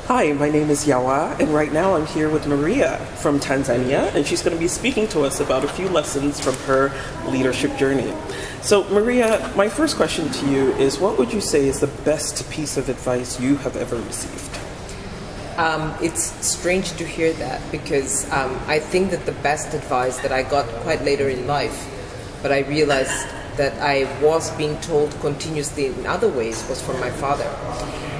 Hi, my name is Yawa, and right now I'm here with Maria from Tanzania, and she's going to be speaking to us about a few lessons from her leadership journey. So, Maria, my first question to you is, what would you say is the best piece of advice you have ever received? It's strange to hear that because I think that the best advice that I got quite later in life, but I realized that I was being told continuously in other ways, was from my father.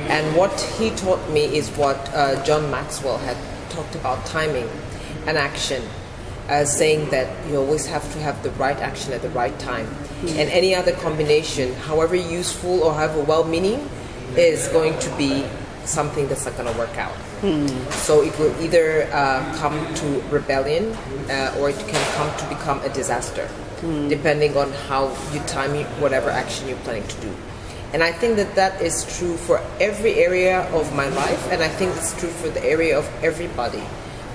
And what he taught me is what John Maxwell had talked about timing and action, saying that you always have to have the right action at the right time. And any other combination, however useful or however well-meaning, is going to be something that's not going to work out. So it will either come to rebellion or it can come to become a disaster, depending on how you time whatever action you're planning to do. And I think that that is true for every area of my life, and I think it's true for the area of everybody,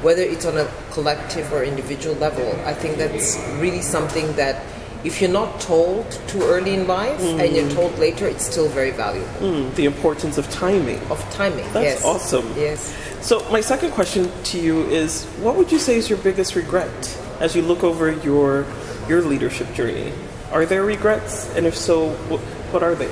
whether it's on a collective or individual level. I think that's really something that if you're not told too early in life and you're told later, it's still very valuable. The importance of timing. Of timing, That's yes. awesome. Yes. So my second question to you is, what would you say is your biggest regret as you look over your leadership journey? Are there regrets? And if so, what are they?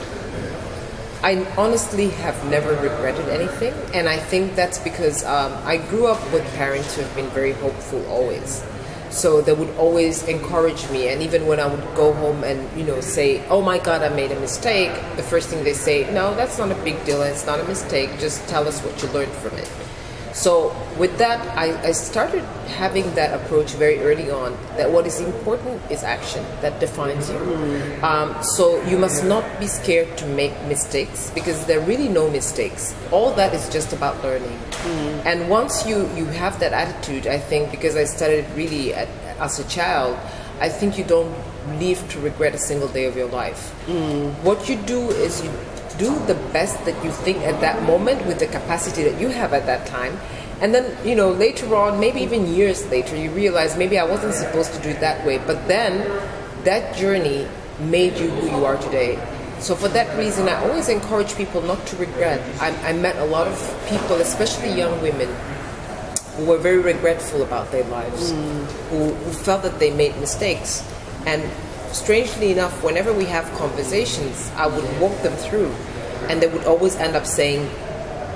I honestly have never regretted anything, and I think that's because I grew up with parents who have been very hopeful always. So they would always encourage me, and even when I would go home and say, "Oh my God, I made a mistake," the first thing they say, "No, that's not a big deal. It's not a mistake. Just tell us what you learned from it." So with that, I started having that approach very early on, that what is important is action that defines you. So you must not be scared to make mistakes, because there are really no mistakes. All that is just about learning. And once you have that attitude, I think, because I started really as a child, I think you don't live to regret a single day of your life. What you do is you do the best that you think at that moment with the capacity that you have at that time. And then, later on, maybe even years later, you realize maybe I wasn't supposed to do it that way. But then that journey made you who you are today. So for that reason, I always encourage people not to regret. I met a lot of people, especially young women, who were very regretful about their lives, who felt that they made mistakes. And strangely enough, whenever we have conversations, I would walk them through, and they would always end up saying,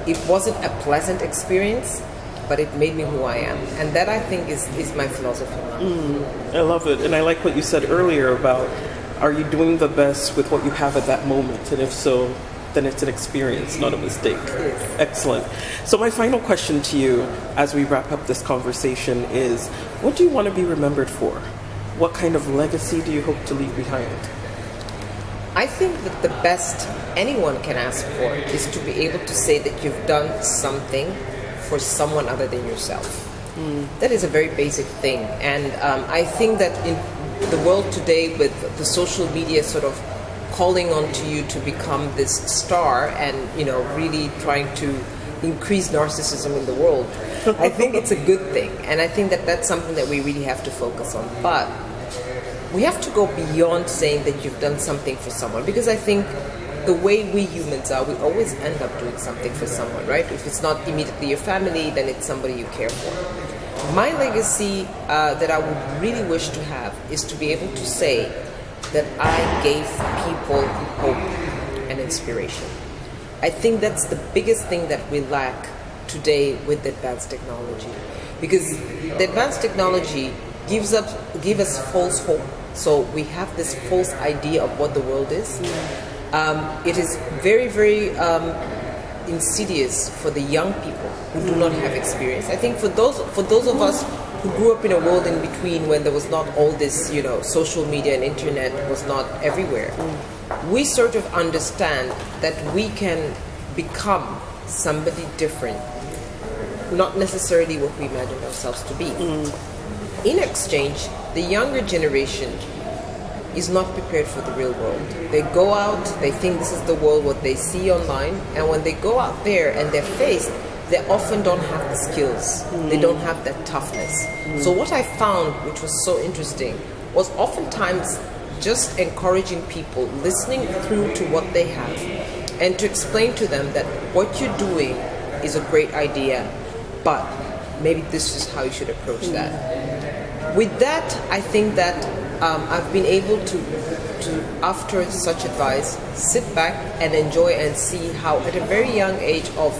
it wasn't a pleasant experience, but it made me who I am. And that, I think, is my philosophy now. I love it. And I like what you said earlier about, are you doing the best with what you have at that moment? And if so, then it's an experience, not a mistake. Yes. Excellent. So my final question to you as we wrap up this conversation is, what do you want to be remembered for? What kind of legacy do you hope to leave behind? I think that the best anyone can ask for is to be able to say that you've done something for someone other than yourself. That is a very basic thing. And I think that in the world today, with the social media sort of calling on to you to become this star and, really trying to increase narcissism in the world, I think it's a good thing. And I think that that's something that we really have to focus on. But we have to go beyond saying that you've done something for someone, because I think the way we humans are, we always end up doing something for someone, right? If it's not immediately your family, then it's somebody you care for. My legacy that I would really wish to have is to be able to say that I gave people hope and inspiration. I think that's the biggest thing that we lack today with advanced technology, because the advanced technology gives us false hope. So we have this false idea of what the world is. It is very, very insidious for the young people who do not have experience. I think for those of us who grew up in a world in between, when there was not all this, social media and internet was not everywhere, we sort of understand that we can become somebody different, not necessarily what we imagine ourselves to be. In exchange, the younger generation is not prepared for the real world. They go out, they think this is the world, what they see online, and when they go out there and they're faced, they often don't have the skills. They don't have that toughness. So what I found, which was so interesting, was oftentimes just encouraging people, listening through to what they have, and to explain to them that what you're doing is a great idea, but maybe this is how you should approach that. With that, I think that I've been able to, after such advice, sit back and enjoy and see how at a very young age of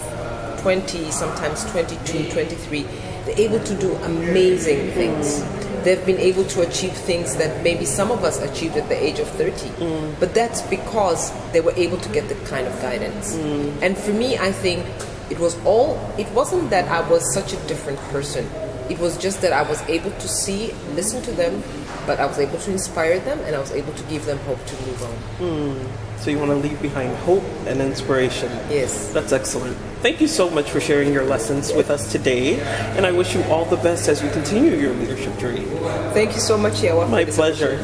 20, sometimes 22, 23, they're able to do amazing things. They've been able to achieve things that maybe some of us achieved at the age of 30. But that's because they were able to get the kind of guidance. And for me, I think it wasn't that I was such a different person. It was just that I was able to see, listen to them, but I was able to inspire them, and I was able to give them hope to move on. So you want to leave behind hope and inspiration. Yes. That's excellent. Thank you so much for sharing your lessons with us today, and I wish you all the best as you continue your leadership journey. Thank you so much, Yawa. My pleasure.